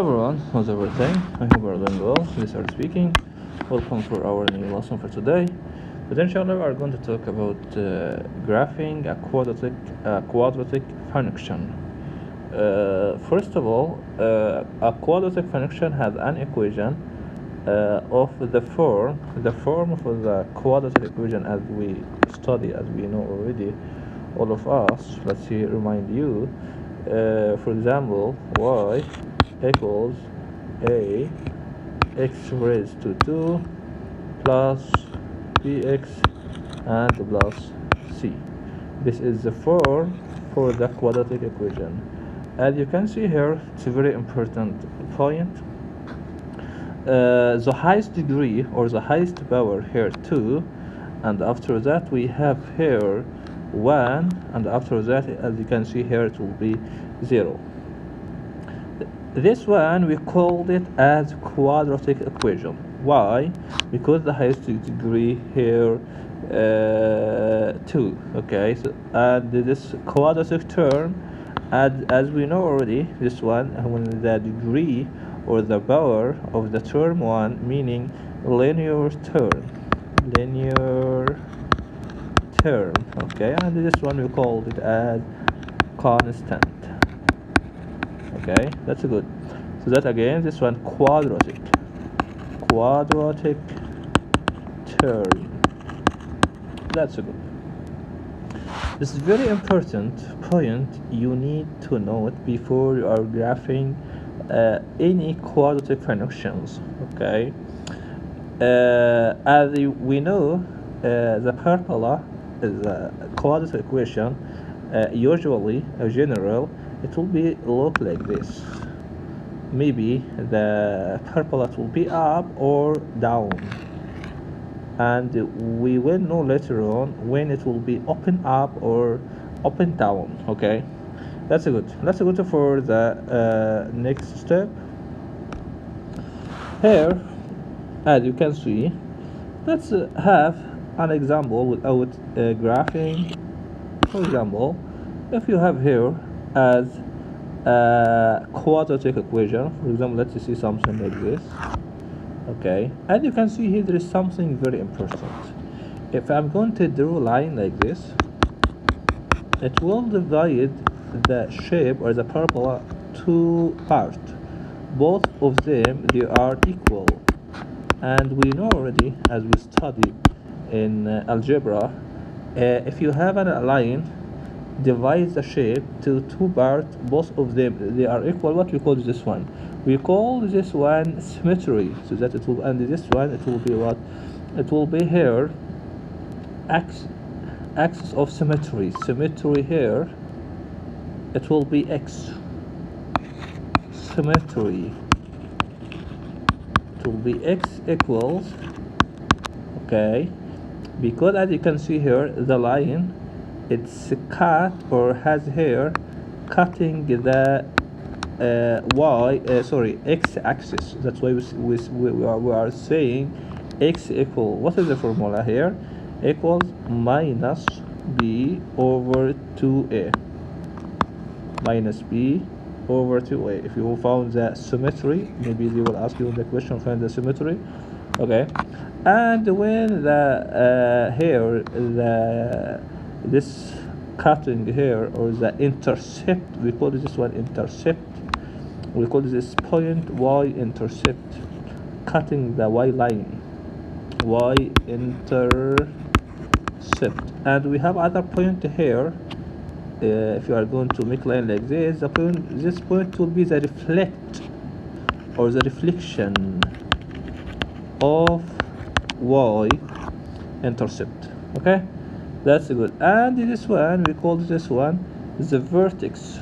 Everyone, how's everything? I hope you're doing well. This is speaking. Welcome for our new lesson for today. Today, inshallah, we are going to talk about graphing a quadratic function. First of all, a quadratic function has an equation of the form of the quadratic equation as we study, as we know already, all of us. Let's see, remind you. For example, y equals a x raised to 2 plus bx and plus c. This is the form for the quadratic equation. As you can see here, it's a very important point. The highest degree or the highest power here 2, and after that we have here 1, and after that, as you can see here, it will be 0. This one we called it as quadratic equation. Why? Because the highest degree here 2. Okay, so and this quadratic term, as we know already, this one, when the degree or the power of the term 1, meaning linear term, okay, and this one we called it as constant. Okay, that's good. So that again, this one quadratic term. That's good. This is very important point you need to note before you are graphing any quadratic functions. Okay, as we know, the parabola is a quadratic equation. Usually, in general, it will be look like this. Maybe the parabola will be up or down, and we will know later on when it will be open up or open down. Okay, that's good. Let's go to for the next step. Here, as you can see, let's have an example without graphing. For example, if you have here as a quadratic equation, for example, let's see something like this. Okay, and you can see here there is something very important. If I'm going to draw a line like this, it will divide the shape or the parabola two parts. Both of them, they are equal, and we know already, as we studied in algebra, if you have a line divide the shape to two parts, both of them they are equal, what we call this one? We call this one symmetry. So that it will, and this one it will be what? It will be here axis of symmetry. Symmetry here, it will be x. Symmetry, it will be x equals, okay, because as you can see here, the line, it's cut or has here cutting the x axis. That's why we are saying x equal, what is the formula here? Equals minus b over 2a. Minus b over 2a. If you found the symmetry, maybe they will ask you in the question, find the symmetry. Okay, and when the here this cutting here, or the intercept, we call this one intercept. We call this point y-intercept, cutting the y line, y-intercept. And we have other point here. If you are going to make line like this, this point will be the reflect or the reflection of y-intercept. Okay, that's good. And this one, we call this one the vertex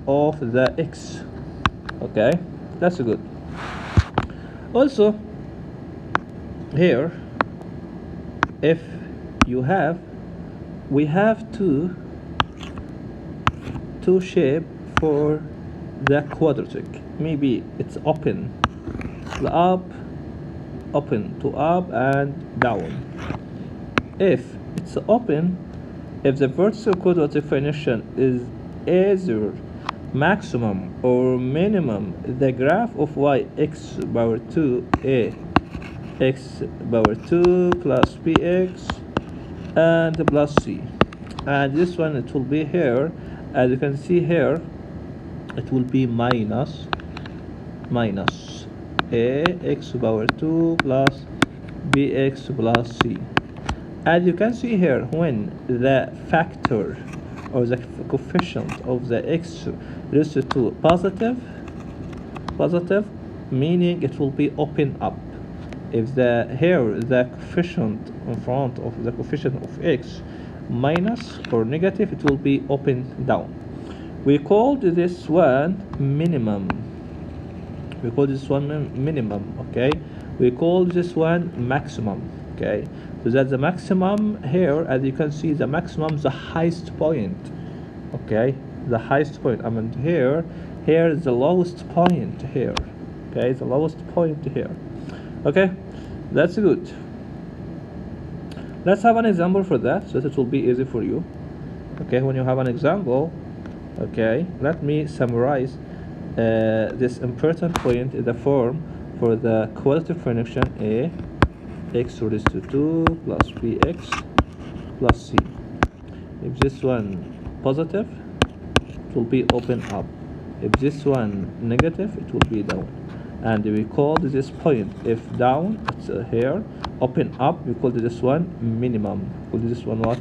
of the x. Okay, that's good. Also here, if you have, we have two shape for the quadratic. Maybe it's open to up and down. If it's open, if the vertical quadratic function is either maximum or minimum, the graph of y x power 2 a x power 2 plus bx and plus c. And this one, it will be here, as you can see here, it will be minus a x power 2 plus bx plus c. As you can see here, when the factor or the coefficient of the x raised to positive, meaning it will be open up. If the coefficient in front of the coefficient of x minus or negative, it will be open down. We called this one minimum. Okay. We call this one maximum. Okay. So that's the maximum here. As you can see, the maximum, the highest point. Okay, the highest point. I mean here is the lowest point here. Okay, the lowest point here. Okay, that's good. Let's have an example for that, so that it will be easy for you. Okay, when you have an example, okay, let me summarize this important point in the form for the quadratic function a x raised to 2 plus bx plus c. If this one positive, it will be open up. If this one negative, it will be down. And we call this point, if down, it's here, open up, we call this one minimum. We call this one what?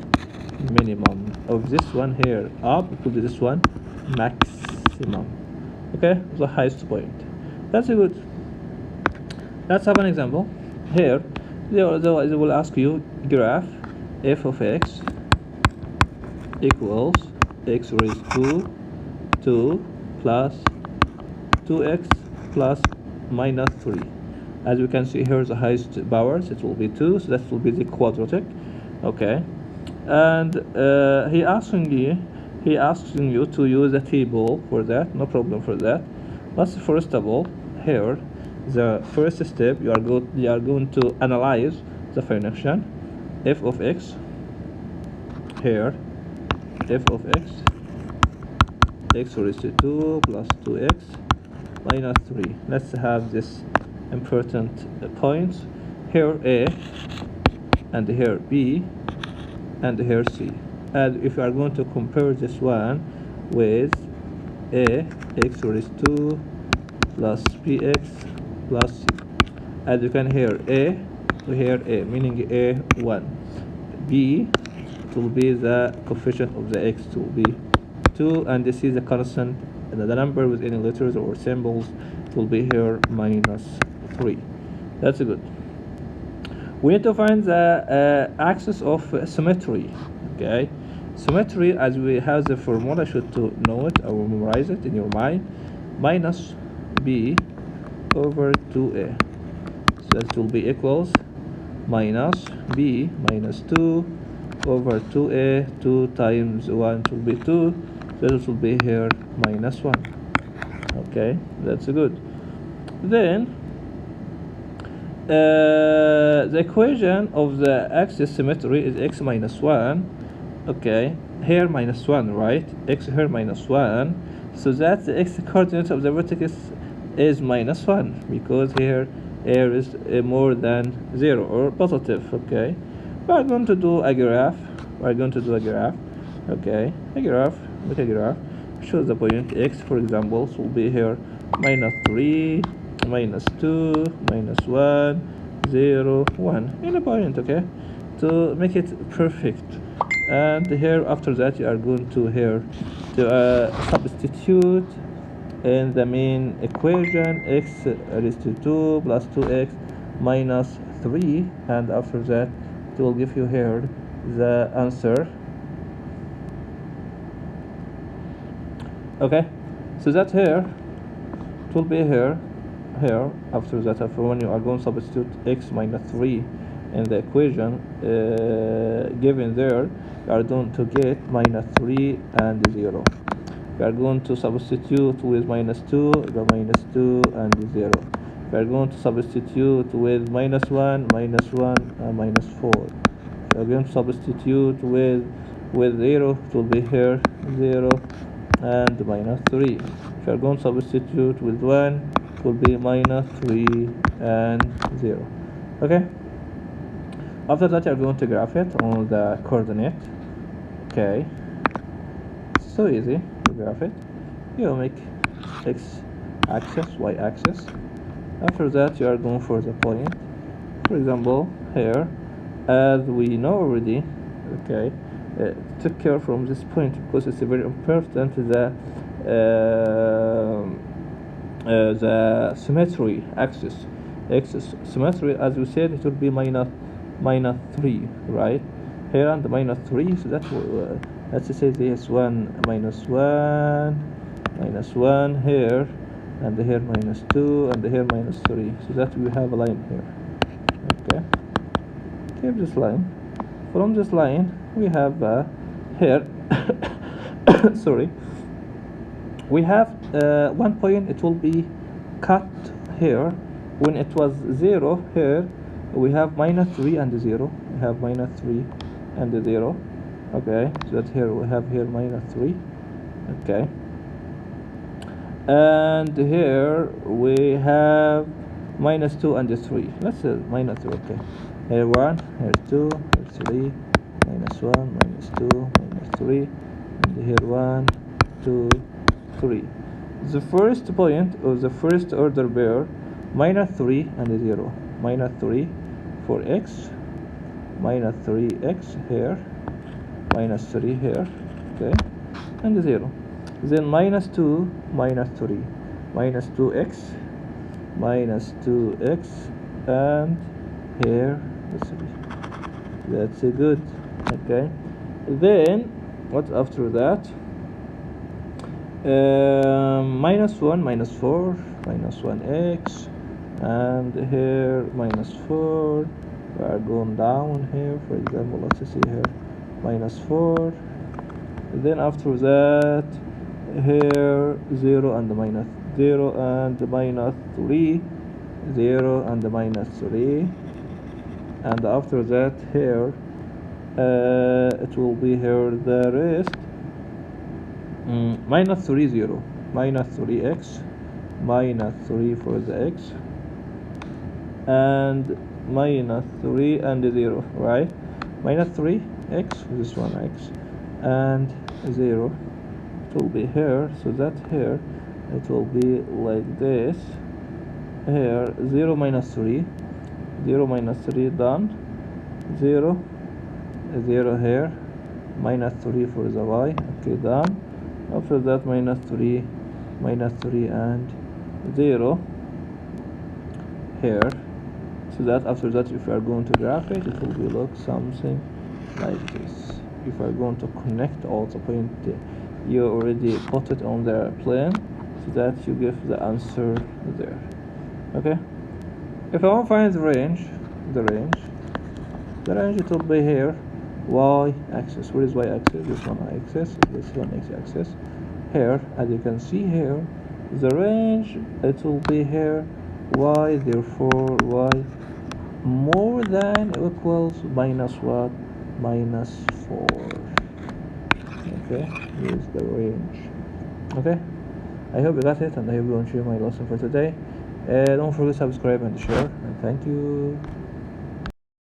Minimum. Of this one here up, we call this one maximum. Okay, the highest point. That's good. Let's have an example. Here, they will ask you graph f of x equals x raised to 2 plus 2x plus minus 3. As we can see here, the highest powers, it will be 2, so that will be the quadratic. Okay, and he asking you to use a table for that. No problem for that. Let's first of all, here the first step, you are going to analyze the function f of x. Here, f of x raised to 2 plus 2x minus 3. Let's have this important points here, a, and here b, and here c. And if you are going to compare this one with a x raised to plus bx plus c, as you can hear a, meaning a1, b, it will be the coefficient of the x, to be 2, and this is the constant, and the number with any letters or symbols, it will be here minus 3. That's good. We need to find the axis of symmetry. Okay, symmetry, as we have the formula, should to know it or memorize it in your mind. Minus b over 2a, so that will be equals minus b minus 2 over 2a, 2 times 1 will be 2, so it will be here minus 1. Okay, that's good. Then the equation of the axis symmetry is x minus 1. Okay, here minus 1, right? X here minus 1, so that the x coordinate of the vertex is minus 1, because here is more than 0 or positive. Okay, we are going to do a graph. Okay, make a graph, show the point x, for example, so will be here minus 3, minus 2, minus 1, 0, 1, in a point. Okay, to make it perfect. And here, after that, you are going to here to substitute in the main equation x raised to 2 plus 2x minus 3, and after that it will give you here the answer. Okay, so that here it will be here. After that, when you are going to substitute x minus 3 in the equation given there, you are going to get minus 3 and 0. We are going to substitute with minus 2, the minus 2 and 0. We are going to substitute with minus 1, minus 1, and minus 4. We are going to substitute with 0, it will be here 0, and minus 3. If you are going to substitute with 1, it will be minus 3 and 0. Okay, after that you are going to graph it on the coordinate. Okay, so easy to graph it. You make x axis, y axis. After that you are going for the point. For example, here, as we know already, okay, take care from this point because it's very important, the symmetry axis. Symmetry, as we said, it will be minus 3, right? Here and minus 3, so that let's say this one minus 1 here, and here minus 2, and here minus 3, so that we have a line here. Okay, keep this line. From this line we have here sorry, we have one point, it will be cut here. When it was 0 here, we have minus 3 and 0. We have minus 3 and 0. Okay, so that here we have here minus 3. Okay, and here we have minus 2 and 3. Let's say minus 3. Okay, here 1, here 2, here 3, minus 1, minus 2, minus 3, and here 1, 2, 3. The first point of the first order pair, minus 3 and 0. Minus 3 for x, minus 3x here, minus 3 here, okay, and 0. Then minus 2, minus 3, minus 2x, minus 2x, and here 3. That's good. Okay, then what after that? Minus 1, minus 4, minus 1x, and here minus 4. We are going down here. For example, let's see here minus 4. Then after that, here 0 and minus 0 and minus 3, 0 and minus 3, and after that here it will be here the rest. Minus 3, 0, minus 3x, minus 3 for the x, and minus 3 and 0, right? Minus 3x, this one x, and 0. It will be here, so that here it will be like this. Here 0 minus 3, 0 minus 3 done, 0, 0 here, minus 3 for the y, okay, done. After that minus 3 and 0 here, so that after that if you are going to graph it, it will be look something like this. If you are going to connect all the points, you already put it on the plane, so that you give the answer there. Okay, if I want to find the range it will be here, y axis. Where is y axis? This one axis, this one x axis. Here, as you can see here, the range, it will be here y, therefore y more than or equals minus what? Minus 4. Okay, here's the range. Okay, I hope you got it, and I hope you enjoy my lesson for today. Don't forget to subscribe and share, and thank you.